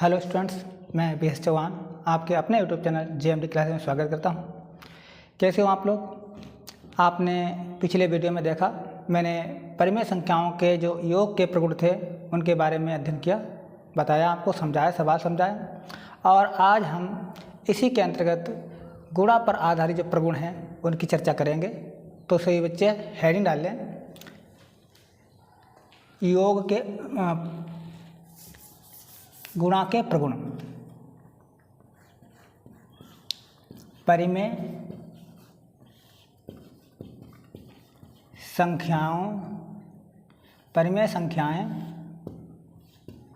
Hello students, मैं BS Chauhan आपके अपने यूट्यूब चैनल JMD क्लासेस में स्वागत करता हूँ। कैसे हो आप लोग? आपने पिछले वीडियो में देखा, मैंने परिमेय संख्याओं के जो योग के प्रगुण थे उनके बारे में अध्ययन किया, बताया आपको, समझाया, सवाल समझाया। और आज हम इसी के अंतर्गत गुणा पर आधारित जो प्रगुण हैं उनकी चर्चा करेंगे। तो सभी बच्चे हेडिंग डाल लें, योग के गुणा के प्रगुण। परिमेय संख्याएं,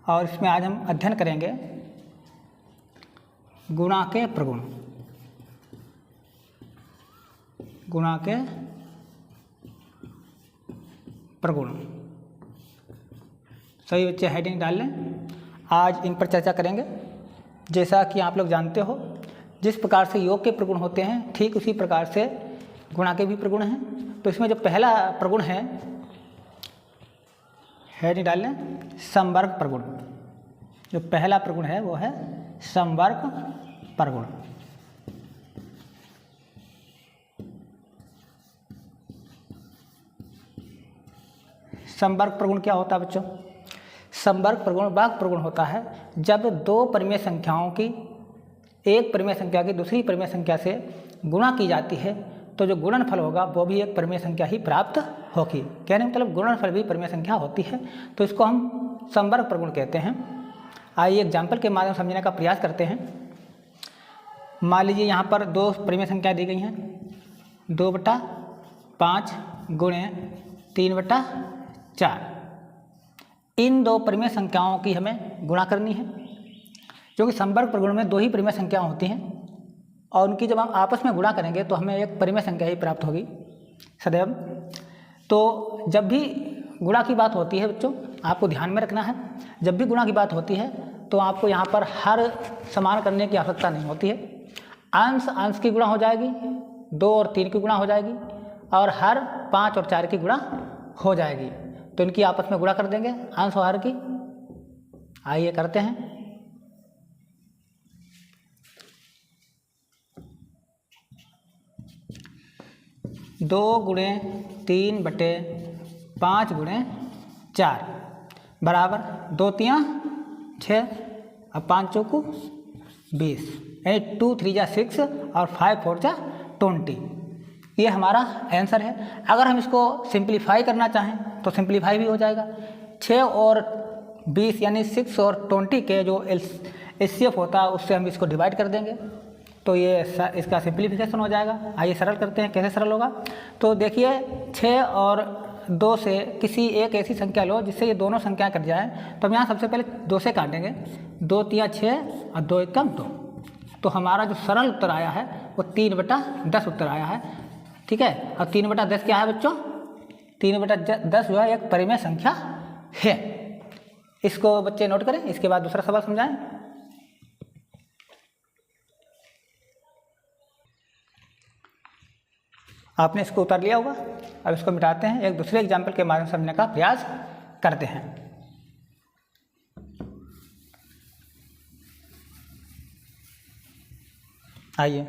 और इसमें आज हम अध्ययन करेंगे गुणा के प्रगुण। गुणा के प्रगुण। सभी बच्चे हेडिंग डाल लें, आज इन पर चर्चा करेंगे। जैसा कि आप लोग जानते हो, जिस प्रकार से योग के प्रगुण होते हैं ठीक उसी प्रकार से गुणा के भी प्रगुण हैं। तो इसमें जो पहला प्रगुण है, हेडिंग डाल लें, समवर्ग प्रगुण। जो पहला प्रगुण है वो है समवर्ग प्रगुण। समवर्ग प्रगुण क्या होता है बच्चों? समवर्ग प्रगुण वह प्रगुण होता है जब दो परिमेय संख्याओं की, एक परिमेय संख्या की दूसरी परिमेय संख्या से गुणा की जाती है, तो जो गुणनफल होगा वो भी एक परिमेय संख्या ही प्राप्त होगी। कहने मतलब गुणनफल भी परिमेय संख्या होती है, तो इसको हम समवर्ग प्रगुण कहते हैं। आइए एग्जाम्पल के माध्यम से समझने का प्रयास करते हैं। मान लीजिए यहाँ पर दो परिमेय संख्याएँ दी गई हैं, 2/5 गुणे 3/4। इन दो परिमेय संख्याओं की हमें गुणा करनी है, क्योंकि समवर्ग प्रगुण में दो ही परिमेय संख्याएं होती हैं और उनकी जब हम आपस में गुणा करेंगे तो हमें एक परिमेय संख्या ही प्राप्त होगी सदैव। तो जब भी गुणा की बात होती है बच्चों, आपको ध्यान में रखना है, जब भी गुणा की बात होती है तो आपको यहाँ पर हर समान करने की आवश्यकता नहीं होती है। अंश अंश की गुणा हो जाएगी, 2 और 3 की गुणा हो जाएगी, और हर 5 और 4 की गुणा हो जाएगी। तो इनकी आपस में गुणा कर देंगे, अंश और हर की। आइए करते हैं। 2 गुणे 3/5 गुणे 4 बराबर 2 3 6 और 5 चौको 20, यानी 2 3 जा 6 और 5 4 जा 20। ये हमारा आंसर है। अगर हम इसको सिंप्लीफाई करना चाहें तो सिंप्लीफाई भी हो जाएगा। 6 और 20 यानी 6 और 20 के जो HCF होता है उससे हम इसको डिवाइड कर देंगे, तो ये इसका सिंप्लीफिकेशन हो जाएगा। आइए सरल करते हैं, कैसे सरल होगा। तो देखिए, 6 और 2 से किसी एक ऐसी संख्या लो जिससे ये दोनों संख्या कट जाए। तो हम यहाँ सबसे पहले 2 से काटेंगे, 2 3 6 और 2 1 2। तो हमारा जो सरल उत्तर आया है वो 3/10 उत्तर आया है। ठीक है, और 3/10 क्या है बच्चों? 3/10 जो है एक परिमेय संख्या है। इसको बच्चे नोट करें। इसके बाद दूसरा सवाल समझाएं। आपने इसको उतार लिया होगा। अब इसको मिटाते हैं, एक दूसरे एग्जाम्पल के माध्यम से समझने का प्रयास करते हैं। आइए,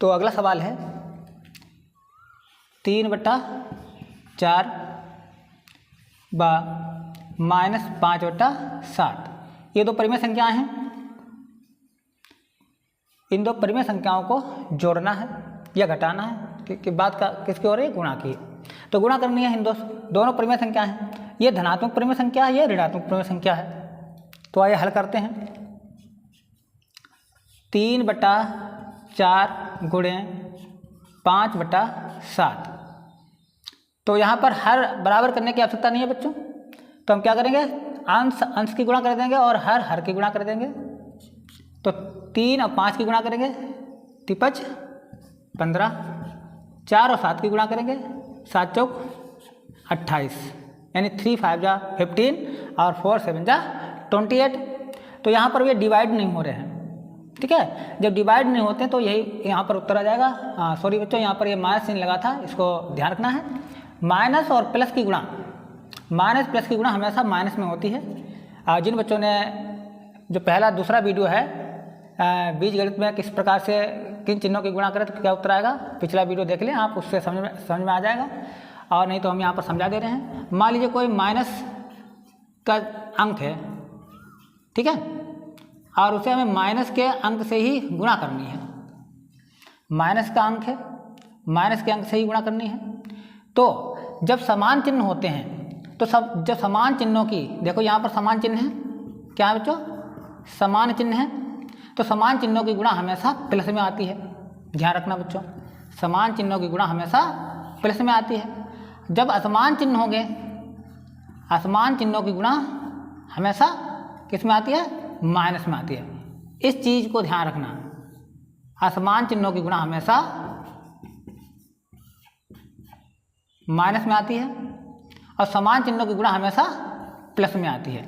तो अगला सवाल है 3/4 व -5/7। ये दो परिमेय संख्याएं हैं। इन दो परिमेय संख्याओं को जोड़ना है या घटाना है कि बात का किसकी हो रही है? गुणा की। तो गुणा करनी है इन दोनों परिमेय संख्या हैं। ये धनात्मक परिमेय संख्या है, ये ऋणात्मक परिमेय संख्या है। तो आइए हल करते हैं। 3/4 गुणे 5/7। तो यहाँ पर हर बराबर करने की आवश्यकता नहीं है बच्चों। तो हम क्या करेंगे? अंश अंश की गुणा कर देंगे और हर हर की गुणा कर देंगे। तो 3 और 5 की गुणा करेंगे, 3×5 15, 4 और 7 की गुणा करेंगे, 7 चौक 28, यानी 3 5 जा 15 और 4 7 जा 28। तो यहाँ पर ये डिवाइड नहीं हो रहे हैं। ठीक है, जब डिवाइड नहीं होते तो यही यहाँ पर उत्तर आ जाएगा। सॉरी बच्चों, यहाँ पर ये माइनस चिन्ह लगा था, इसको ध्यान रखना है। माइनस और प्लस की गुणा, माइनस प्लस की गुणा हमेशा माइनस में होती है। जिन बच्चों ने जो पहला दूसरा वीडियो है बीजगणित में किस प्रकार से किन चिन्हों की गुणा करें तो क्या उत्तर आएगा, पिछला वीडियो देख लें आप, उससे समझ में आ जाएगा। और नहीं तो हम यहाँ पर समझा दे रहे हैं। मान लीजिए कोई माइनस का अंक है, ठीक है, और उसे हमें माइनस के अंक से ही गुणा करनी है। माइनस का अंक है, माइनस के अंक से ही गुणा करनी है। तो जब समान चिन्ह होते हैं तो जब समान चिन्हों की, देखो यहाँ पर समान चिन्ह है, क्या है बच्चों, समान चिन्ह है, तो समान चिन्हों की गुणा हमेशा प्लस में आती है। ध्यान रखना बच्चों, समान चिन्हों की गुणा हमेशा प्लस में आती है। जब असमान चिन्ह होंगे, असमान चिन्हों की गुणा हमेशा किस में आती है, माइनस में आती है। इस चीज को ध्यान रखना, असमान चिन्हों की गुणा हमेशा माइनस में आती है और समान चिन्हों की गुणा हमेशा प्लस में आती है।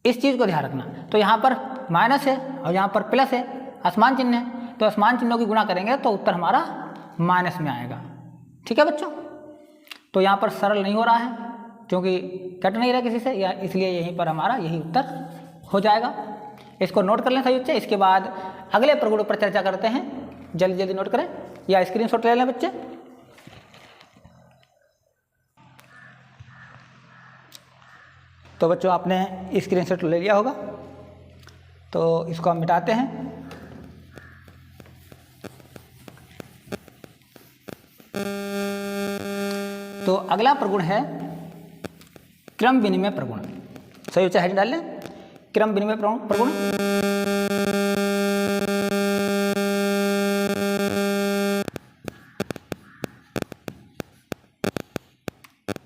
इस चीज को ध्यान रखना। तो यहाँ पर माइनस है और यहाँ पर प्लस है, असमान चिन्ह है, तो असमान चिन्हों की गुणा करेंगे तो उत्तर हमारा माइनस में आएगा। ठीक है बच्चों, तो यहाँ पर सरल नहीं हो रहा है क्योंकि कट नहीं रहा किसी से, या इसलिए यहीं पर हमारा यही उत्तर हो जाएगा। इसको नोट कर लें सही बच्चे। इसके बाद अगले प्रगुण पर चर्चा करते हैं। जल्दी जल्दी नोट करें या स्क्रीनशॉट ले लें बच्चे। तो बच्चों आपने स्क्रीनशॉट ले लिया होगा, तो इसको हम मिटाते हैं। तो अगला प्रगुण है क्रम विनिमय प्रगुण। सही बच्चा हेडिंग डाल लें, क्रम विनिमय प्रगुण।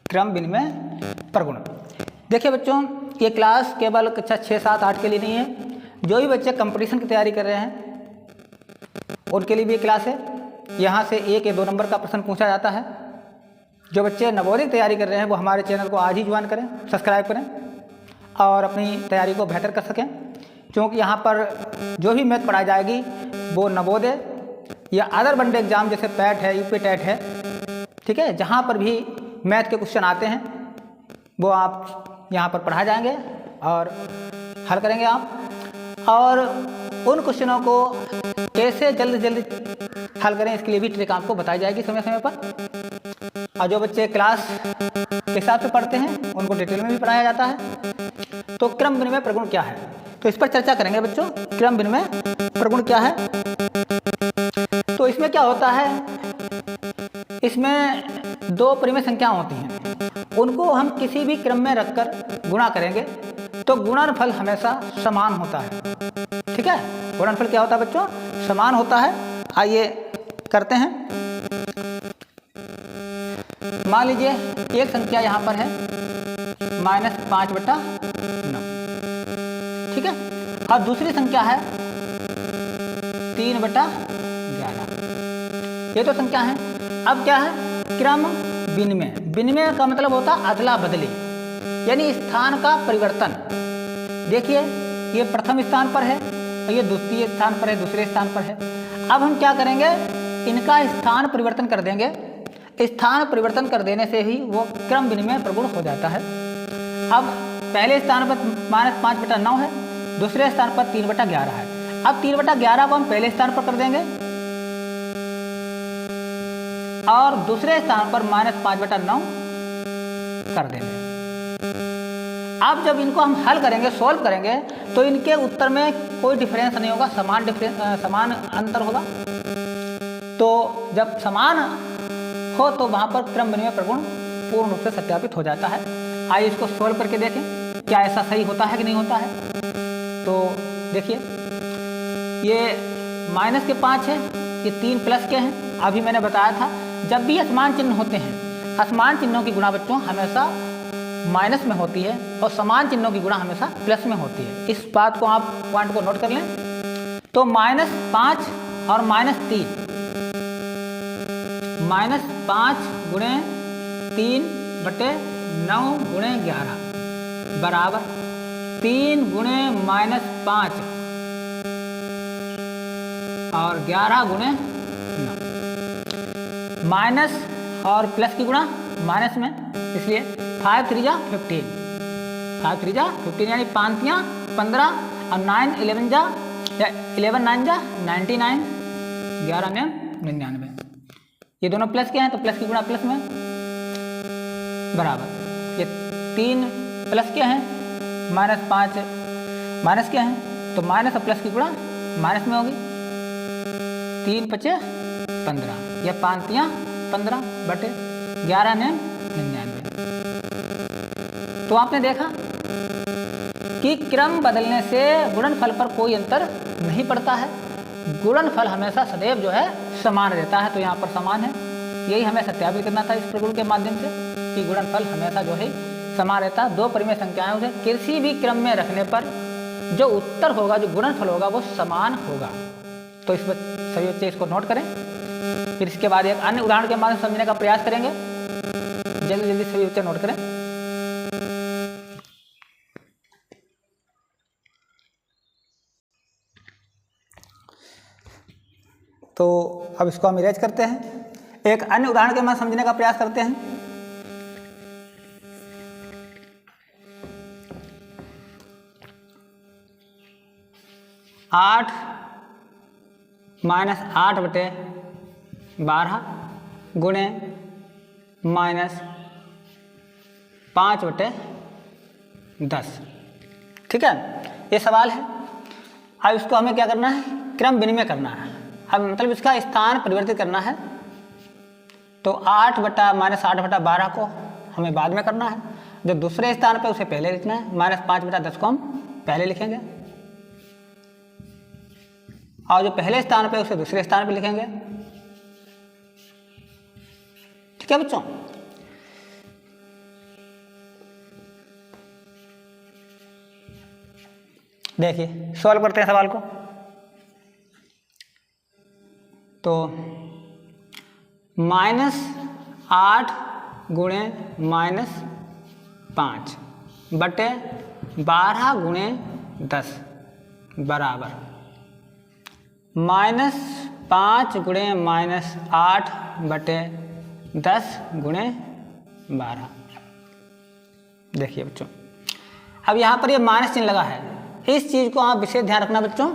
क्रम विनिमय प्रगुण। देखिए बच्चों, ये क्लास केवल कक्षा 6, 7, 8 के लिए नहीं है। जो भी बच्चे कंपटीशन की तैयारी कर रहे हैं उनके लिए भी ये क्लास है। यहाँ से 1 या 2 नंबर का प्रश्न पूछा जाता है। जो बच्चे नवोदय की तैयारी कर रहे हैं वो हमारे चैनल को आज ही ज्वाइन करें, सब्सक्राइब करें और अपनी तैयारी को बेहतर कर सकें। क्योंकि यहाँ पर जो भी मैथ पढ़ाई जाएगी वो नवोदय या अदर वनडे एग्जाम जैसे पैट है, यूपी टेट है, ठीक है, जहाँ पर भी मैथ के क्वेश्चन आते हैं वो आप यहाँ पर पढ़ाए जाएंगे और हल करेंगे आप। और उन क्वेश्चनों को कैसे जल्द जल्दी हल करें इसके लिए भी ट्रिक आपको बताई जाएगी समय समय पर। और जो बच्चे क्लास के हिसाब से पढ़ते हैं उनको डिटेल में भी पढ़ाया जाता है। तो क्रम विनिमय प्रगुण क्या है, तो इस पर चर्चा करेंगे बच्चों। क्रम विनिमय प्रगुण क्या है, तो इसमें क्या होता है, इसमें 2 परिमेय संख्याएं होती हैं, उनको हम किसी भी क्रम में रखकर गुणा करेंगे तो गुणनफल हमेशा समान होता है। ठीक है, गुणनफल क्या होता है बच्चों, समान होता है। आइए करते हैं। मान लीजिए एक संख्या यहाँ पर है -5/9, ठीक है, और दूसरी संख्या है 3/11। ये तो संख्या है। अब क्या है, क्रम विनिमय। विनिमय का मतलब होता है अदला बदली, यानी स्थान का परिवर्तन। देखिए ये प्रथम स्थान पर है और ये द्वितीय स्थान पर है, दूसरे स्थान पर है। अब हम क्या करेंगे, इनका स्थान परिवर्तन कर देंगे। स्थान परिवर्तन कर देने से ही वो क्रम विनिमय प्रगुण हो जाता है। अब पहले स्थान पर -5/9 है, दूसरे स्थान पर 3/11 है। अब 3/11 को हम पहले स्थान पर कर देंगे और दूसरे स्थान पर -5/9 कर देंगे। अब जब इनको हम हल करेंगे, सॉल्व करेंगे, तो इनके उत्तर में कोई डिफरेंस नहीं होगा, समान अंतर होगा। तो जब समान हो तो वहाँ पर क्रम विनिमय प्रगुण पूर्ण रूप से सत्यापित हो जाता है। आइए इसको सॉल्व करके देखें क्या ऐसा सही होता है कि नहीं होता है। तो देखिए ये -5 है, ये 3 प्लस के हैं। अभी मैंने बताया था जब भी असमान चिन्ह होते हैं, असमान चिन्हों की गुणा बच्चों हमेशा माइनस में होती है और समान चिन्हों की गुणा हमेशा प्लस में होती है। इस बात को आप पॉइंट को नोट कर लें। तो -5 और -3, -5 × 3/9 × 11 बराबर 3 × -5 और 11 × 9। माइनस और प्लस की गुणा माइनस में, इसलिए 5 3 जा 15, 5 3 जा 15 यानी 5 3 15 और 9 11 जा या 11 9 जा 99, 11 9 99। ये दोनों प्लस के हैं तो प्लस की गुणा प्लस में बराबर, ये 3 प्लस के हैं, -5 माइनस के हैं तो माइनस और प्लस की गुणा माइनस में होगी। 3 5 15 या 5 3 15 बटे 11 9 99। तो आपने देखा कि क्रम बदलने से गुणनफल पर कोई अंतर नहीं पड़ता है, गुणनफल हमेशा सदैव जो है समान रहता है। तो यहाँ पर समान है, यही हमें सत्यापित करना था इस प्रगुण के माध्यम से कि गुणनफल हमेशा जो है समान रहता है। दो परिमेय संख्याएं उसे किसी भी क्रम में रखने पर जो उत्तर होगा, जो गुणनफल होगा वो समान होगा। तो इस सभी बच्चे इसको नोट करें। फिर इसके बाद एक अन्य उदाहरण के माध्यम से समझने का प्रयास करेंगे। जल्दी जल्दी सभी बच्चे नोट करें। तो अब इसको हम इरेज करते हैं, एक अन्य उदाहरण के माध्यम समझने का प्रयास करते हैं। आठ -8 बटे 12 गुणे -5 बटे 10। ठीक है, ये सवाल है। अब इसको हमें क्या करना है, क्रम विनिमय करना है। अब मतलब इसका स्थान परिवर्तित करना है। तो 8 बटा -8 बटा 12 को हमें बाद में करना है, जो दूसरे स्थान पे उसे पहले लिखना है। -5 बटा 10 को हम पहले लिखेंगे और जो पहले स्थान पे उसे दूसरे स्थान पे लिखेंगे। ठीक है बच्चों, देखिए सॉल्व करते हैं सवाल को। तो -8 गुणे -5 बटे 12 गुणे 10 बराबर -5 गुणे -8 बटे 10 गुणे 12। देखिए बच्चों, अब यहाँ पर ये माइनस चिन्ह लगा है, इस चीज़ को आप विशेष ध्यान रखना बच्चों।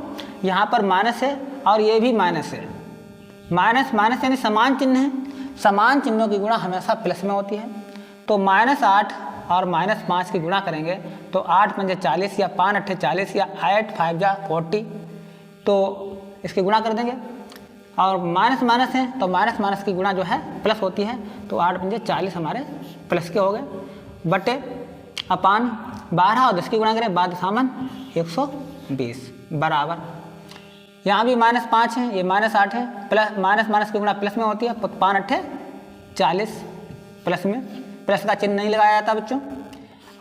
यहाँ पर माइनस है और ये भी माइनस है। माइनस माइनस यानी समान चिन्ह है, समान चिन्हों की गुणा हमेशा प्लस में होती है। तो -8 और -5 की गुणा करेंगे तो 8 पंजे 40 या 5 अट्ठे 40 या 8 5 जा 40, तो इसकी गुणा कर देंगे। और माइनस माइनस है तो माइनस माइनस की गुणा जो है प्लस होती है। तो 8 पंजे 40 हमारे प्लस के हो गए, बटे अपान 12 और 10 की गुणा करें बाद सामन 120 बराबर। यहाँ भी -5 है, ये -8 है, प्लस माइनस माइनस की गुणा प्लस में होती है। 5 अट्ठे 40 प्लस में, प्लस का चिन्ह नहीं लगाया जाता बच्चों।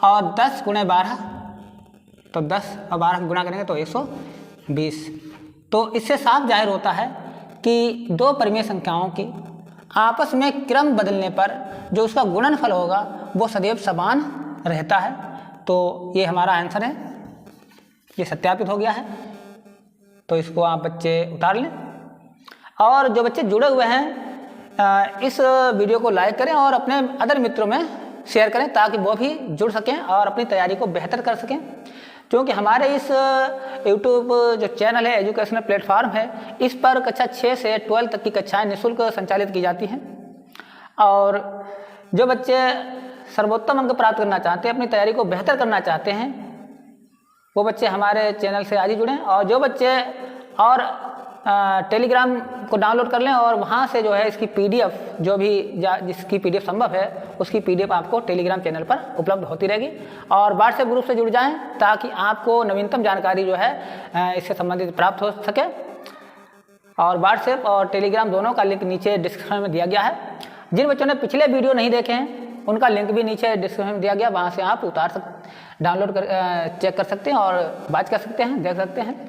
और 10 गुणे 12 तो 10 और 12 की गुणा करेंगे तो 120। तो इससे साफ जाहिर होता है कि दो परिमेय संख्याओं की आपस में क्रम बदलने पर जो उसका गुणनफल होगा वो सदैव समान रहता है। तो ये हमारा आंसर है, ये सत्यापित हो गया है। तो इसको आप बच्चे उतार लें और जो बच्चे जुड़े हुए हैं इस वीडियो को लाइक करें और अपने अदर मित्रों में शेयर करें ताकि वो भी जुड़ सकें और अपनी तैयारी को बेहतर कर सकें। क्योंकि हमारे इस YouTube जो चैनल है, एजुकेशनल प्लेटफॉर्म है, इस पर कक्षा 6 से 12 तक की कक्षाएं निःशुल्क संचालित की जाती हैं। और जो बच्चे सर्वोत्तम अंक प्राप्त करना चाहते हैं, अपनी तैयारी को बेहतर करना चाहते हैं, वो बच्चे हमारे चैनल से आज ही जुड़ें। और जो बच्चे और टेलीग्राम को डाउनलोड कर लें और वहाँ से जो है इसकी PDF जो भी जिसकी PDF संभव है उसकी PDF आपको टेलीग्राम चैनल पर उपलब्ध होती रहेगी। और व्हाट्सएप ग्रुप से जुड़ जाएं ताकि आपको नवीनतम जानकारी जो है इससे संबंधित प्राप्त हो सके। और व्हाट्सएप और टेलीग्राम दोनों का लिंक नीचे डिस्क्रिप्शन में दिया गया है। जिन बच्चों ने पिछले वीडियो नहीं देखे हैं उनका लिंक भी नीचे डिस्क्रिप्शन में दिया गया, वहाँ से आप डाउनलोड कर चेक कर सकते हैं और बात कर सकते हैं, देख सकते हैं।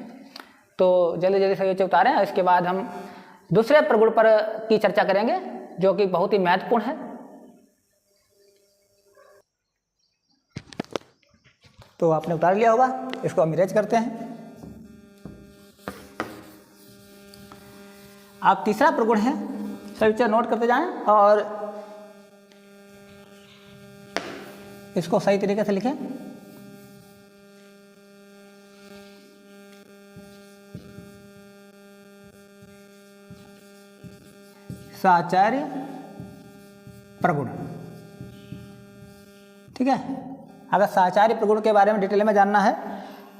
तो जल्दी जल्दी से बच्चे उतारें। इसके बाद हम दूसरे प्रगुण पर की चर्चा करेंगे जो कि बहुत ही महत्वपूर्ण है। तो आपने उतार लिया होगा, इसको हम इरेज करते हैं। आप तीसरा प्रगुण है, सभी बच्चे नोट करते जाएं और इसको सही तरीके से लिखें। साचार्य प्रगुण। ठीक है, अगर साचार्य प्रगुण के बारे में डिटेल में जानना है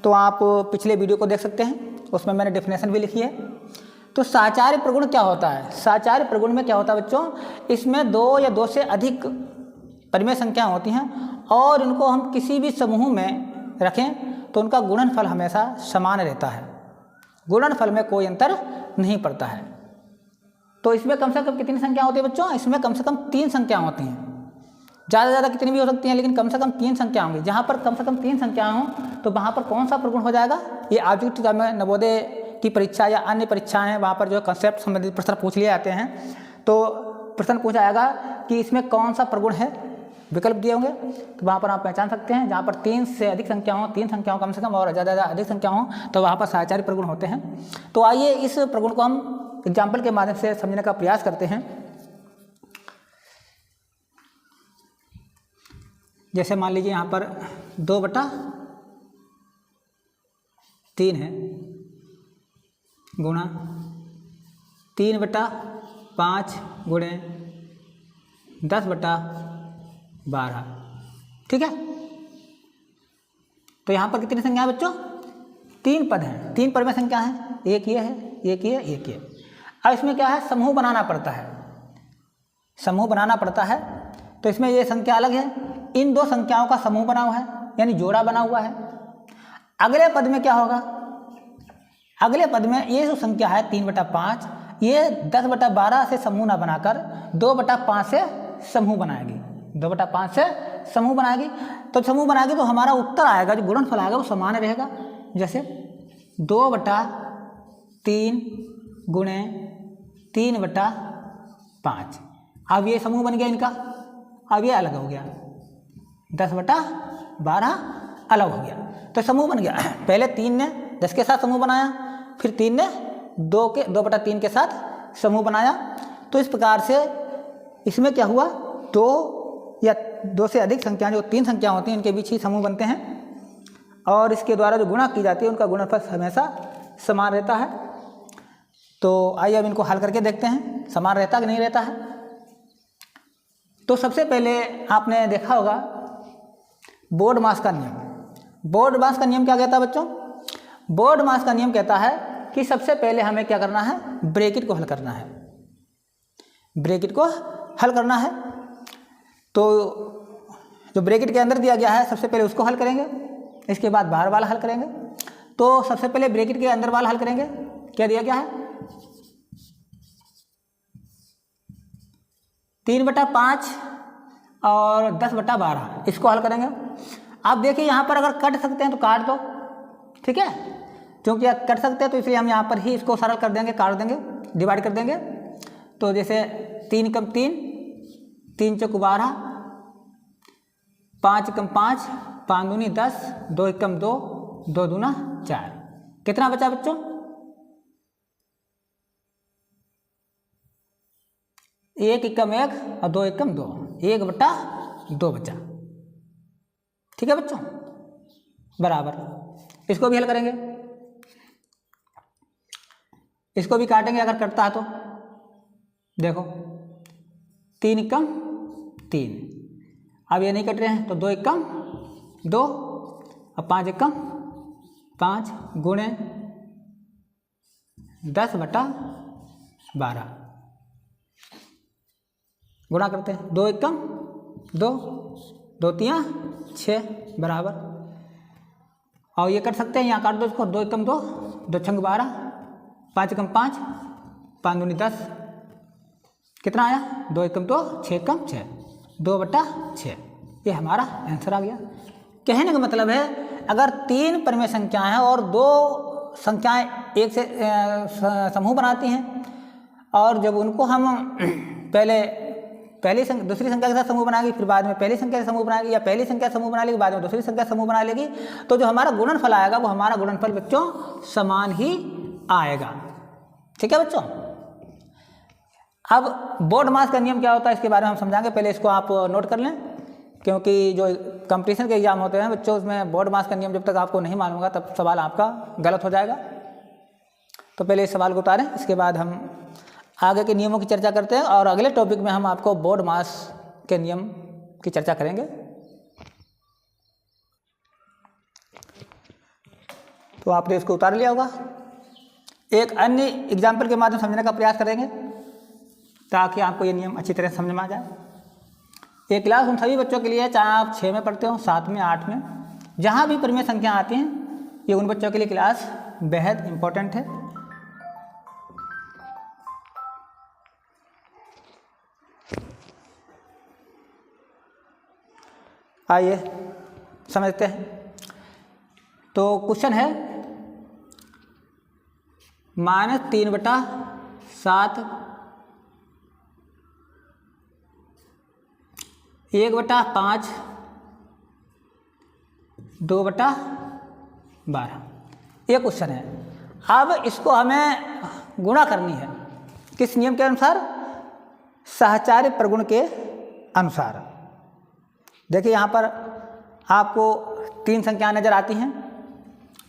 तो आप पिछले वीडियो को देख सकते हैं, उसमें मैंने डेफिनेशन भी लिखी है। तो साचार्य प्रगुण क्या होता है? साचार्य प्रगुण में क्या होता है बच्चों, इसमें दो या दो से अधिक परिमेय संख्याएं होती हैं और इनको हम किसी भी समूह में रखें तो उनका गुणनफल हमेशा समान रहता है, गुणनफल में कोई अंतर नहीं पड़ता है। तो इसमें कम से कम कितनी संख्या होती है बच्चों? इसमें कम से कम 3 संख्या होती हैं, ज़्यादा से ज़्यादा कितनी भी हो सकती हैं, लेकिन कम से कम 3 संख्या होंगी। जहाँ पर कम से कम 3 संख्या हों तो वहाँ पर कौन सा प्रगुण हो जाएगा? ये ऑब्जेक्ट में नवोदय की परीक्षा या अन्य परीक्षाएं हैं, वहाँ पर जो कंसेप्ट संबंधित प्रश्न पूछ लिए जाते हैं, तो प्रश्न पूछा जाएगा कि इसमें कौन सा प्रगुण है, विकल्प दिए होंगे, तो वहाँ पर आप पहचान सकते हैं। जहाँ पर 3 से अधिक संख्या हो, 3 संख्याओं कम से कम और ज़्यादा अधिक संख्या हो, तो वहाँ पर साचार्य प्रगुण होते हैं। तो आइए इस प्रगुण को हम एग्जाम्पल के माध्यम से समझने का प्रयास करते हैं। जैसे मान लीजिए यहाँ पर 2/3 है गुणा 3/5 गुणे 10/12। ठीक है, तो यहाँ पर कितनी संख्या है बच्चों? 3 पद हैं, 3 पद में संख्या है, एक ये है, एक ये, एक ये। अब इसमें क्या है, समूह बनाना पड़ता है, समूह बनाना पड़ता है। तो इसमें ये संख्या अलग है, इन 2 संख्याओं का समूह बना हुआ है, यानी जोड़ा बना हुआ है। अगले पद में क्या होगा? अगले पद में ये जो संख्या है 3/5, ये 10/12 से समूह ना बनाकर 2/5 से समूह बनाएगी, 2/5 से समूह बनाएगी। तो समूह बनाएगी तो हमारा उत्तर आएगा, जो गुणनफल आएगा वो समान रहेगा। जैसे 2/3 गुणे 3/5। अब ये समूह बन गया इनका, अब ये अलग हो गया, 10/12 अलग हो गया, तो समूह बन गया। पहले 3 ने 10 के साथ समूह बनाया, फिर 3 ने 2/3 के साथ समूह बनाया। तो इस प्रकार से इसमें क्या हुआ, 2 या 2 से अधिक संख्या, जो 3 संख्या होती हैं, इनके बीच ही समूह बनते हैं और इसके द्वारा जो गुणा की जाती है उनका गुणनफल हमेशा समान रहता है। तो आइए अब इनको हल करके देखते हैं, समान रहता कि नहीं रहता है। तो सबसे पहले आपने देखा होगा बोर्डमास का नियम। बोर्डमास का नियम क्या कहता है बच्चों? बोर्डमास का नियम कहता है कि सबसे पहले हमें क्या करना है, ब्रैकेट को हल करना है, ब्रैकेट को हल करना है। तो जो ब्रैकेट के अंदर दिया गया है सबसे पहले उसको हल करेंगे, इसके बाद बाहर वाला हल करेंगे। तो सबसे पहले ब्रैकेट के अंदर वाला हल करेंगे। क्या दिया गया है, 3/5 और 10/12, इसको हल करेंगे। आप देखिए यहाँ पर अगर कट सकते हैं तो काट दो, ठीक है, क्योंकि कट सकते हैं तो इसलिए हम यहाँ पर ही इसको सरल कर देंगे, काट देंगे, डिवाइड कर देंगे। तो जैसे 3 × 3, 3 × 12, 5 × 5, 5 दूनी 10, 2 × 2, 2 दूना 4। कितना बचा बच्चों? 1 × 1 और 2 × 2, 1/2 बचा। ठीक है बच्चों, बराबर। इसको भी हल करेंगे, इसको भी काटेंगे अगर कटता है तो। देखो 3 × 3, अब ये नहीं कट रहे हैं तो 2 × 2 और 5 × 5 गुणे 10/12 गुणा करते हैं। 2 × 2, 2 × 6 बराबर। और ये कर सकते हैं, यहाँ काट दो इसको, 2 × 2, 2 × 12, 5 × 5, 5 दूनी 10, कितना आया? 2 × 2, 6 × 6, 2/6। ये हमारा आंसर आ गया। कहने का मतलब है अगर 3 परिमेय संख्याएं हैं और 2 संख्याएं एक से समूह बनाती हैं और जब उनको हम दूसरी संख्या के साथ समूह बनाएगी, फिर बाद में पहली संख्या से समूह बनाएगी, या पहली संख्या समूह बना लेगी बाद में दूसरी संख्या समूह बना लेगी, तो जो हमारा गुणनफल आएगा वो हमारा गुणनफल बच्चों समान ही आएगा। ठीक है बच्चों। अब बोर्डमास का नियम क्या होता है इसके बारे में हम समझाएंगे, पहले इसको आप नोट कर लें, क्योंकि जो कंपटीशन के एग्जाम होते हैं बच्चों उसमें बोर्डमास का नियम जब तक आपको नहीं मालूम होगा तब सवाल आपका गलत हो जाएगा। तो पहले इस सवाल को उतारें, इसके बाद हम आगे के नियमों की चर्चा करते हैं और अगले टॉपिक में हम आपको बोर्ड मास के नियम की चर्चा करेंगे। तो आपने इसको उतार लिया होगा। एक अन्य एग्जाम्पल के माध्यम समझने का प्रयास करेंगे ताकि आपको ये नियम अच्छी तरह से समझ में आ जाए। ये क्लास उन सभी बच्चों के लिए है, चाहे आप 6 में पढ़ते हो, 7 में, 8 में, जहाँ भी परिमेय संख्या आती हैं, ये उन बच्चों के लिए क्लास बेहद इम्पोर्टेंट है। आइए समझते हैं। तो क्वेश्चन है -3/7 1/5 2/12 ये क्वेश्चन है। अब इसको हमें गुणा करनी है किस नियम के अनुसार? सहचार्य प्रगुण के अनुसार। देखिए यहाँ पर आपको 3 संख्याएं नजर आती हैं,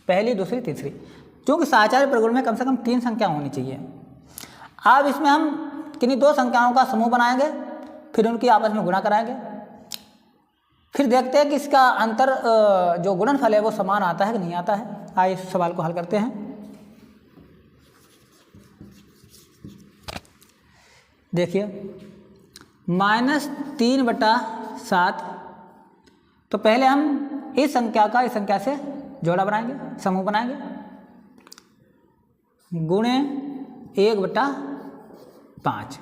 पहली, दूसरी, तीसरी। क्योंकि सहचार्य प्रगुण में कम से कम 3 संख्या होनी चाहिए। अब इसमें हम किन्हीं 2 संख्याओं का समूह बनाएंगे, फिर उनकी आपस में गुणा कराएंगे, फिर देखते हैं कि इसका अंतर जो गुणनफल है वो समान आता है कि नहीं आता है। आइए इस सवाल को हल करते हैं। देखिए -3/7, तो पहले हम इस संख्या का इस संख्या से जोड़ा बनाएंगे, समूह बनाएंगे, गुणे 1/5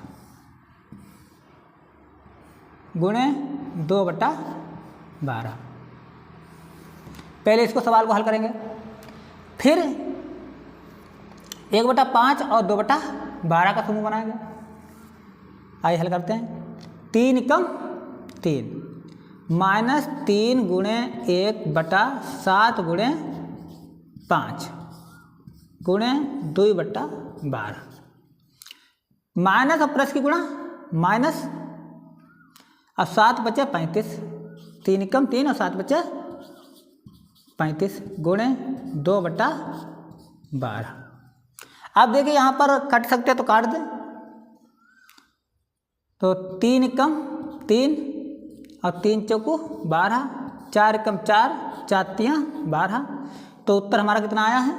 गुणे 2/12। पहले इसको सवाल को हल करेंगे, फिर 1/5 और 2/12 का समूह बनाएंगे। आइए हल करते हैं। 3 × 3 -3 गुणे 1/7 गुणे 5 गुणे 2/12। माइनस और प्लस की गुणा माइनस, अब 7 बचे 35, 3 × 3 और 7 बचे 35 गुणे 2/12। अब देखिए यहाँ पर कट सकते हैं तो काट दें। तो 3 × 3 और 3 चौको 12, 4 × 4, 4 × 12। तो उत्तर हमारा कितना आया है?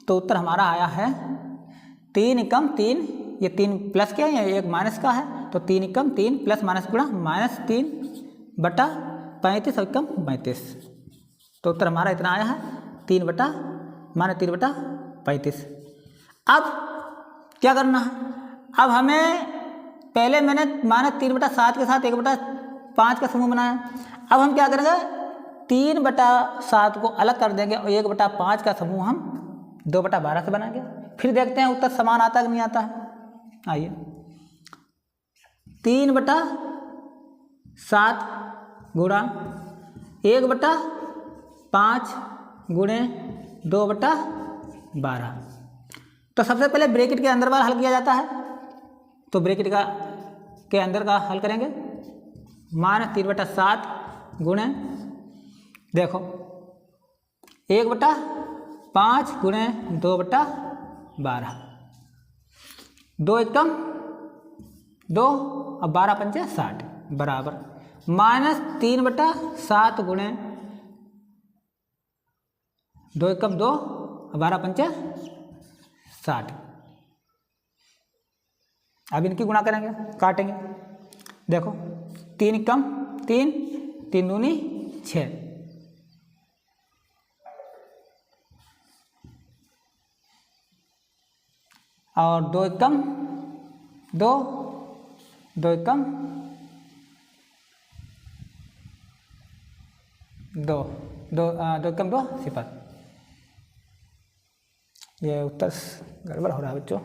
तो उत्तर हमारा आया है 3 × 3, ये 3 प्लस के है, ये 1 माइनस का है, तो 3 × 3 प्लस माइनस गुणा -3/35 और 1/35। तो उत्तर हमारा इतना आया है 3/35। अब क्या करना है? अब हमें पहले मैंने -3/7 के साथ 1/5 का समूह बनाया। अब हम क्या करेंगे? 3/7 को अलग कर देंगे और 1/5 का समूह हम 2/12 से बनाएंगे। फिर देखते हैं उत्तर समान आता है कि नहीं आता है। आइए 3/7 गुणा 1/5 गुणे 2/12। तो सबसे पहले ब्रैकेट के अंदर वाला हल किया जाता है, तो ब्रैकेट के अंदर का हल करेंगे। -3/7 गुणे, देखो 1/5 गुणे 2/12, 2 × 2 और 12 × 5 = 60 बराबर -3/7 गुणे 2 × 2 और 12 × 5 = 60। अब इनकी गुणा करेंगे, काटेंगे। देखो 3 × 3, 3 दूनी 6, और 2 × 2, 2 × 2, 2 × 2 0। ये उत्तर गड़बड़ हो रहा है बच्चों।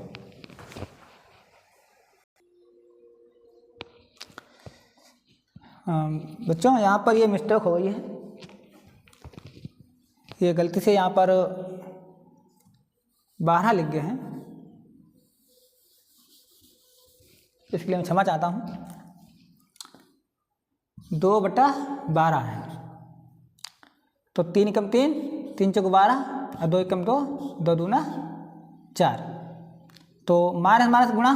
बच्चों यहाँ पर ये मिस्टेक हो गई है, ये गलती से यहाँ पर 12 लिख गए हैं, इसके लिए मैं क्षमा चाहता हूँ। 2/12 है, तो 3 × 3, 3 × 12 और 2 × 2, 2 दूना 4। तो माइनस माइनस गुणा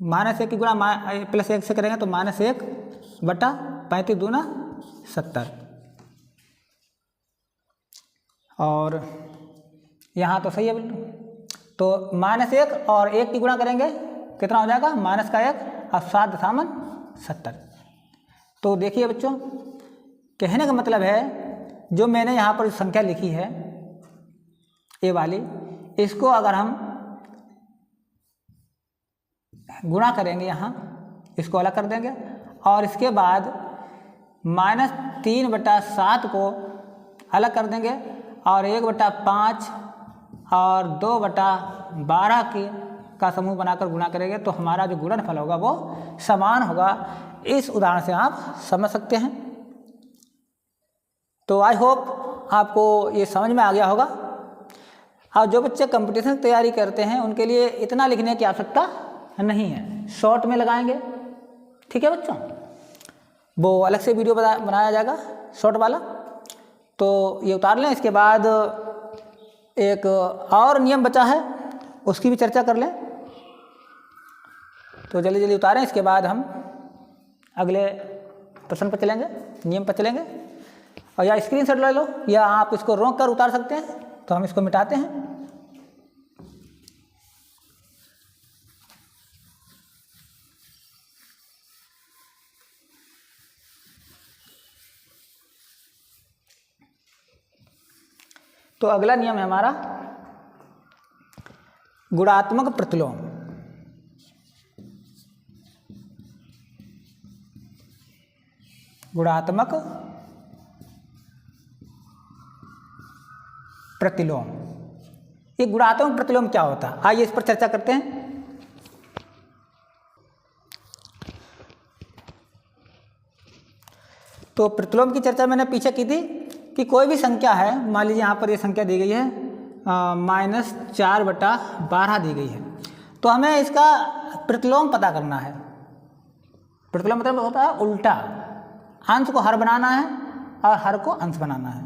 -1 की गुणा +1 से करेंगे तो -1/35 दूना 70, और यहाँ तो सही है बिल्कुल। तो -1 और 1 की गुणा करेंगे कितना हो जाएगा, -1 और 7.70। तो देखिए बच्चों, कहने का मतलब है जो मैंने यहाँ पर संख्या लिखी है ये वाली, इसको अगर हम गुणा करेंगे यहाँ, इसको अलग कर देंगे और इसके बाद -3/7 को अलग कर देंगे और 1/5 और 2/12 का समूह बनाकर गुणा करेंगे तो हमारा जो गुणनफल होगा वो समान होगा। इस उदाहरण से आप समझ सकते हैं। तो आई होप आपको ये समझ में आ गया होगा। और जो बच्चे कंपटीशन की तैयारी करते हैं उनके लिए इतना लिखने की आवश्यकता नहीं है, शॉर्ट में लगाएंगे, ठीक है बच्चों। वो अलग से वीडियो बनाया जाएगा शॉर्ट वाला, तो ये उतार लें। इसके बाद एक और नियम बचा है, उसकी भी चर्चा कर लें। तो जल्दी जल्दी उतारें, इसके बाद हम अगले प्रश्न पर चलेंगे, नियम पर चलेंगे। और या स्क्रीनशॉट ले लो या आप इसको रोक कर उतार सकते हैं, तो हम इसको मिटाते हैं। तो अगला नियम है हमारा गुणात्मक प्रतिलोम। गुणात्मक प्रतिलोम, ये गुणात्मक प्रतिलोम क्या होता है, आइए इस पर चर्चा करते हैं। तो प्रतिलोम की चर्चा मैंने पीछे की थी कि कोई भी संख्या है, मान लीजिए यहाँ पर ये संख्या दी गई है -4/12 दी गई है, तो हमें इसका प्रतिलोम पता करना है। प्रतिलोम मतलब होता है उल्टा, अंश को हर बनाना है और हर को अंश बनाना है।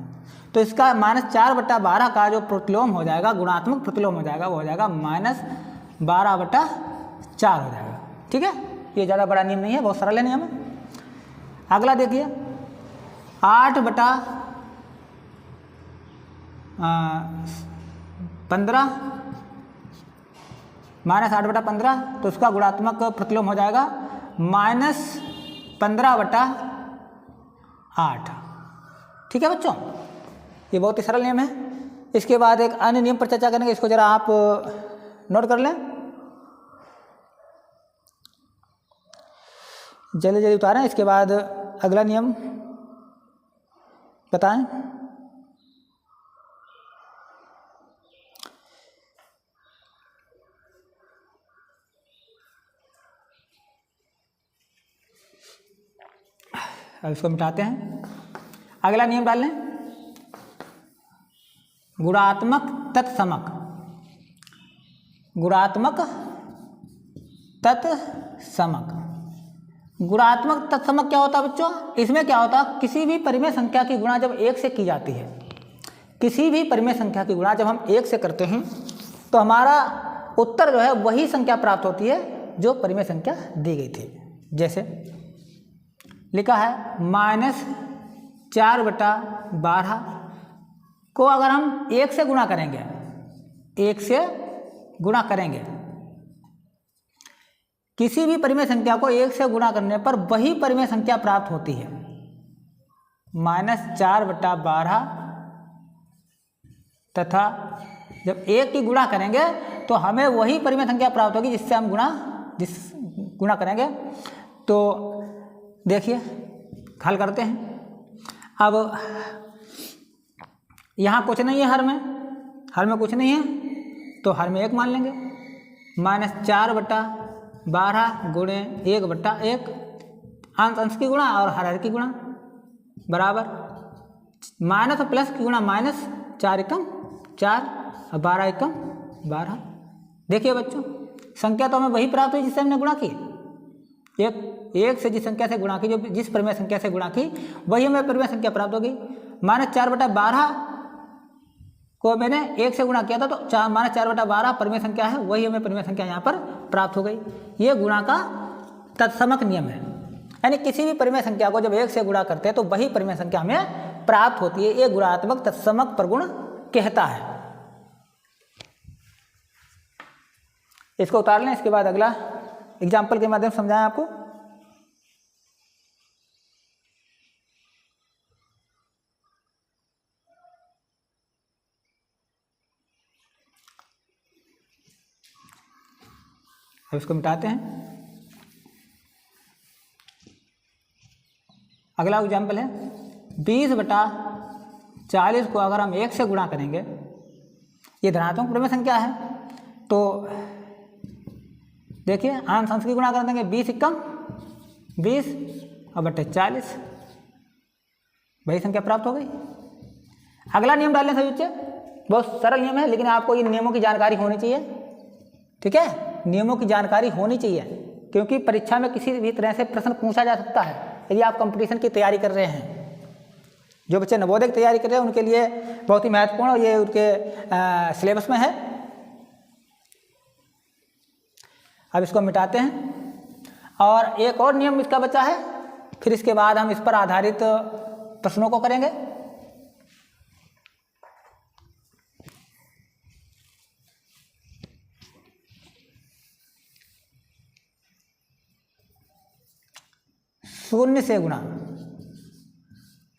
तो इसका -4/12 का जो प्रतिलोम हो जाएगा, गुणात्मक प्रतिलोम हो जाएगा, वो हो जाएगा -12/4 हो जाएगा, ठीक है। ये ज़्यादा बड़ा नियम नहीं है, बहुत सरल है नियम है। अगला देखिए 8/15 -8/15, तो उसका गुणात्मक प्रतिलोम हो जाएगा -15/8, ठीक है बच्चों। ये बहुत ही सरल नियम है। इसके बाद एक अन्य नियम पर चर्चा करेंगे, इसको जरा आप नोट कर लें, जल्दी जल्दी उतारें। इसके बाद अगला नियम बताएं। अब इसको मिटाते हैं, अगला नियम डाल लें, गुणात्मक तत्समक। गुणात्मक तत्समक, गुणात्मक तत्समक क्या होता है बच्चों, इसमें क्या होता है, किसी भी परिमेय संख्या की गुणा जब 1 से की जाती है, किसी भी परिमेय संख्या की गुणा जब हम 1 से करते हैं तो हमारा उत्तर जो है वही संख्या प्राप्त होती है जो परिमेय संख्या दी गई थी। जैसे लिखा है -4/12 को अगर हम 1 से गुणा करेंगे, 1 से गुणा करेंगे, किसी भी परिमेय संख्या को 1 से गुणा करने पर वही परिमेय संख्या प्राप्त होती है, -4/12, तथा जब 1 की गुणा करेंगे तो हमें वही परिमेय संख्या प्राप्त होगी जिससे हम गुणा करेंगे। तो देखिए हल करते हैं। अब यहाँ कुछ नहीं है, हर में कुछ नहीं है, तो हर में 1 मान लेंगे। -4/12 गुणे 1/1, अंश की गुणा और हर की गुणा बराबर माइनस और प्लस की गुणा -4 एकम 4 और 12 एकम 12। देखिए बच्चों, संख्या तो हमें वही प्राप्त हुई जिससे हमने गुणा की, एक से जिस संख्या से गुणा की, जो जिस परिमेय संख्या से गुणा की वही हमें परिमेय संख्या प्राप्त होगी। -4/12 को मैंने 1 से गुणा किया था, तो 4/4/12 परिमेय संख्या है, वही हमें परिमेय संख्या यहाँ पर प्राप्त हो गई। ये गुणा का तत्समक नियम है, यानी किसी भी परिमेय संख्या को जब 1 से गुणा करते हैं तो वही परिमेय संख्या हमें प्राप्त होती है। ये गुणात्मक तत्समक प्रगुण कहता है। इसको उतार लें, इसके बाद अगला एग्जाम्पल के माध्यम से समझाएं आपको। अब इसको मिटाते हैं। अगला एग्जाम्पल है 20/40 को अगर हम 1 से गुणा करेंगे, ये धनात्मक परिमेय संख्या है, तो देखिए अंश अंश की गुणा कर देंगे, 20 × 20 और बटे 40, वही संख्या प्राप्त हो गई। अगला नियम डालने से बच्चे, बहुत सरल नियम है, लेकिन आपको इन नियमों की जानकारी होनी चाहिए। ठीक है, नियमों की जानकारी होनी चाहिए, क्योंकि परीक्षा में किसी भी तरह से प्रश्न पूछा जा सकता है यदि आप कंपटीशन की तैयारी कर रहे हैं। जो बच्चे नवोदय की तैयारी कर रहे हैं उनके लिए बहुत ही महत्वपूर्ण, और ये उनके सिलेबस में है। अब इसको मिटाते हैं, और एक और नियम इसका बचा है, फिर इसके बाद हम इस पर आधारित प्रश्नों को करेंगे। शून्य से गुणा,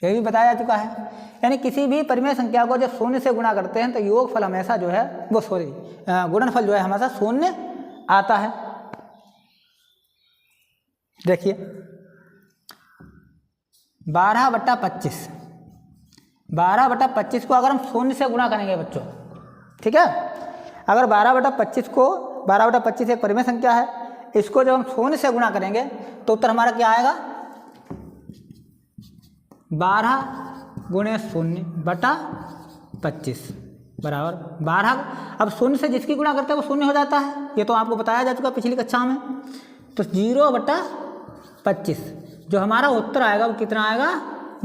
यह भी बताया जा चुका है, यानी किसी भी परिमेय संख्या को जब शून्य से गुणा करते हैं तो योगफल हमेशा जो है वो गुणनफल जो है हमेशा शून्य आता है। देखिए 12/25 को अगर हम शून्य से गुणा करेंगे बच्चों, ठीक है, अगर 12/25 को 12/25 एक परिमेय संख्या है, इसको जब हम शून्य से गुणा करेंगे तो उत्तर हमारा क्या आएगा? 12 × 0/25 बराबर 12। अब शून्य से जिसकी गुणा करते हैं वो शून्य हो जाता है, ये तो आपको बताया जा चुका पिछली कक्षा में। तो 0/25 जो हमारा उत्तर आएगा वो कितना आएगा?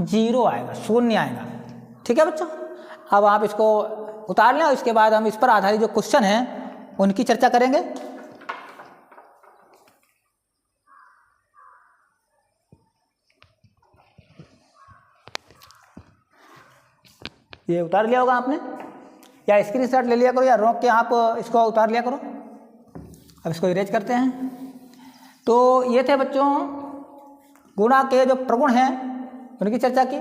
0 आएगा, शून्य आएगा। ठीक है बच्चों, अब आप इसको उतार लें और इसके बाद हम इस पर आधारित जो क्वेश्चन हैं उनकी चर्चा करेंगे। ये उतार लिया होगा आपने, या स्क्रीनशॉट ले लिया करो, या रोक के आप इसको उतार लिया करो। अब इसको इरेज करते हैं। तो ये थे बच्चों गुणा के जो प्रगुण हैं उनकी चर्चा की।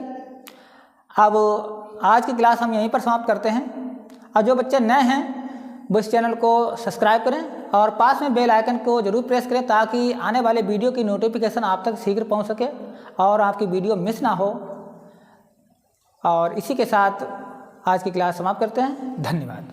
अब आज की क्लास हम यहीं पर समाप्त करते हैं, और जो बच्चे नए हैं वो इस चैनल को सब्सक्राइब करें और पास में बेल आइकन को जरूर प्रेस करें, ताकि आने वाले वीडियो की नोटिफिकेशन आप तक शीघ्र पहुंच सके और आपकी वीडियो मिस ना हो। और इसी के साथ आज की क्लास समाप्त करते हैं। धन्यवाद।